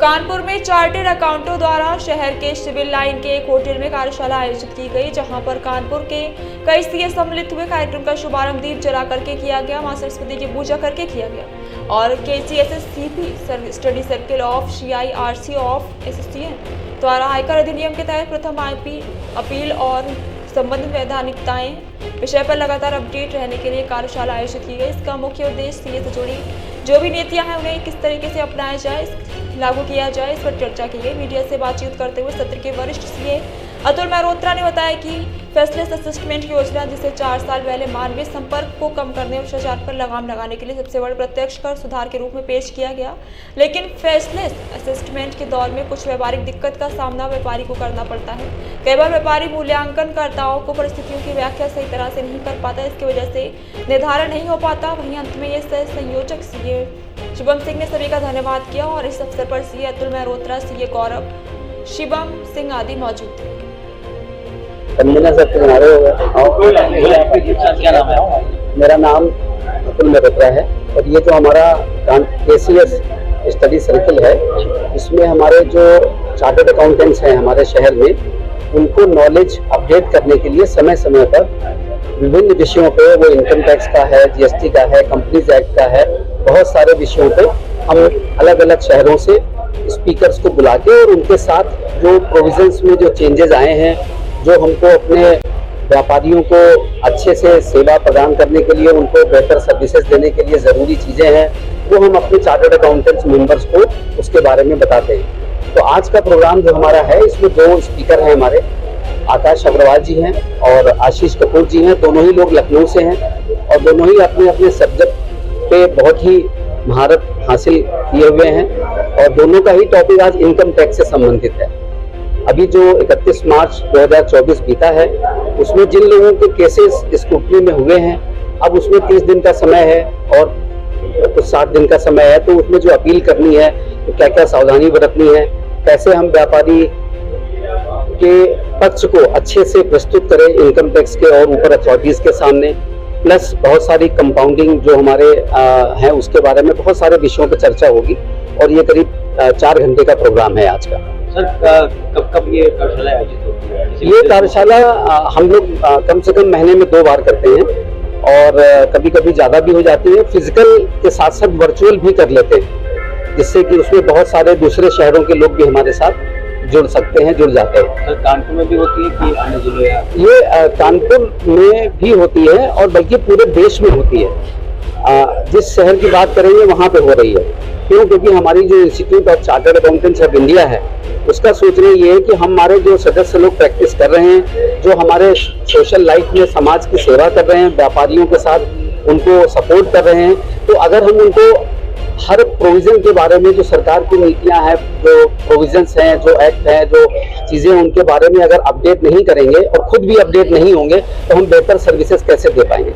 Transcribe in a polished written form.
कानपुर में चार्टेड अकाउंटेंटों द्वारा शहर के सिविल लाइन के एक होटल में कार्यशाला आयोजित की गई, जहां पर कानपुर के कई सीए सम्मिलित हुए। कार्यक्रम का शुभारंभ दीप जला करके किया गया, मां सरस्वती की पूजा करके किया गया और KCSS study circle of CIRC of association द्वारा आयकर अधिनियम के तहत प्रथम अपील और संबंधित वैधानिकताएं विषय पर लगातार अपडेट रहने के लिए कार्यशाला आयोजित की गई। इसका मुख्य उद्देश्य सीए से जुड़ी जो भी नीतियां हैं उन्हें किस तरीके से अपनाया जाए, लागू किया जाए, इस पर चर्चा की गई। मीडिया से बातचीत करते हुए सत्र के वरिष्ठ सीए अतुल मेहरोत्रा ने बताया कि फेसलेस असेसमेंट योजना, जिसे 4 साल पहले मानवीय संपर्क को कम करने और भ्रष्टाचार पर लगाम लगाने के लिए सबसे बड़े प्रत्यक्ष कर सुधार के रूप में पेश किया गया, लेकिन फेसलेस असेसमेंट के दौर में कुछ व्यापारिक दिक्कत का सामना व्यापारी को करना पड़ता है। कई बार व्यापारी मूल्यांकनकर्ताओं को परिस्थितियों की व्याख्या सही तरह से नहीं कर पाता, इसकी वजह से निर्धारण नहीं हो पाता। वहीं अंत में ये संयोजक सीए शिवम सिंह ने सभी का धन्यवाद किया और इस अवसर पर सीए अतुल मेहरोत्रा, सीए गौरव, शिवम सिंह आदि मौजूद थे। क्या नाम है? मेरा नाम अतुल मेहरोत्रा है और ये जो हमारा KCS स्टडी सर्किल है, इसमें हमारे जो चार्टर्ड अकाउंटेंट्स हैं हमारे शहर में, उनको नॉलेज अपडेट करने के लिए समय समय पर विभिन्न विषयों पे, वो इनकम टैक्स का है, GST का है, कंपनीज एक्ट का है, बहुत सारे विषयों पे हम अलग अलग शहरों से स्पीकर्स को बुला के और उनके साथ जो प्रोविजंस में जो चेंजेस आए हैं, जो हमको अपने व्यापारियों को अच्छे से सेवा प्रदान करने के लिए, उनको बेहतर सर्विसेज देने के लिए ज़रूरी चीज़ें हैं, वो हम अपने चार्टर्ड अकाउंटेंट्स मेंबर्स को उसके बारे में बताते हैं। तो आज का प्रोग्राम जो हमारा है, इसमें 2 स्पीकर हैं हमारे, आकाश अग्रवाल जी हैं और आशीष कपूर जी हैं। दोनों ही लोग लखनऊ से हैं और दोनों ही अपने अपने सब्जेक्ट पे बहुत ही महारत हासिल किए हुए हैं और दोनों का ही टॉपिक आज इनकम टैक्स से संबंधित है। अभी जो 31 मार्च 2024 बीता है, उसमें जिन लोगों के केसेस स्क्रूटनी में हुए हैं, अब उसमें 30 दिन का समय है और कुछ 60 दिन का समय है, तो उसमें जो अपील करनी है, तो क्या क्या सावधानी बरतनी है, कैसे हम व्यापारी के पक्ष को अच्छे से प्रस्तुत करें इनकम टैक्स के और ऊपर अथॉरिटीज के सामने, प्लस बहुत सारी कंपाउंडिंग जो हमारे हैं उसके बारे में बहुत सारे विषयों पर चर्चा होगी और ये करीब 4 घंटे का प्रोग्राम है आज का। सर, कब ये कार्यशाला आयोजित होती है? ये कार्यशाला हम लोग कम से कम महीने में 2 बार करते हैं और कभी कभी ज़्यादा भी हो जाती है। फिजिकल के साथ साथ वर्चुअल भी कर लेते हैं, जिससे कि उसमें बहुत सारे दूसरे शहरों के लोग भी हमारे साथ जुड़ सकते हैं, जुड़ जाते हैं। सर, कानपुर में भी होती है कि अन्य जिलों या? ये कानपुर में भी होती है और बल्कि पूरे देश में होती है। जिस शहर की बात करेंगे वहाँ पे हो रही है। क्यों? क्योंकि हमारी जो institute of chartered accountants of India है, उसका सोचना ये है कि हमारे जो सदस्य लोग प्रैक्टिस कर रहे हैं, जो हमारे सोशल लाइफ में समाज की सेवा कर रहे हैं, व्यापारियों के साथ उनको सपोर्ट कर रहे हैं, तो अगर हम उनको हर प्रोविजन के बारे में, जो सरकार की नीतियां हैं, जो प्रोविजंस हैं, जो एक्ट हैं, जो चीज़ें उनके बारे में अगर अपडेट नहीं करेंगे और खुद भी अपडेट नहीं होंगे, तो हम बेहतर सर्विसेज कैसे दे पाएंगे।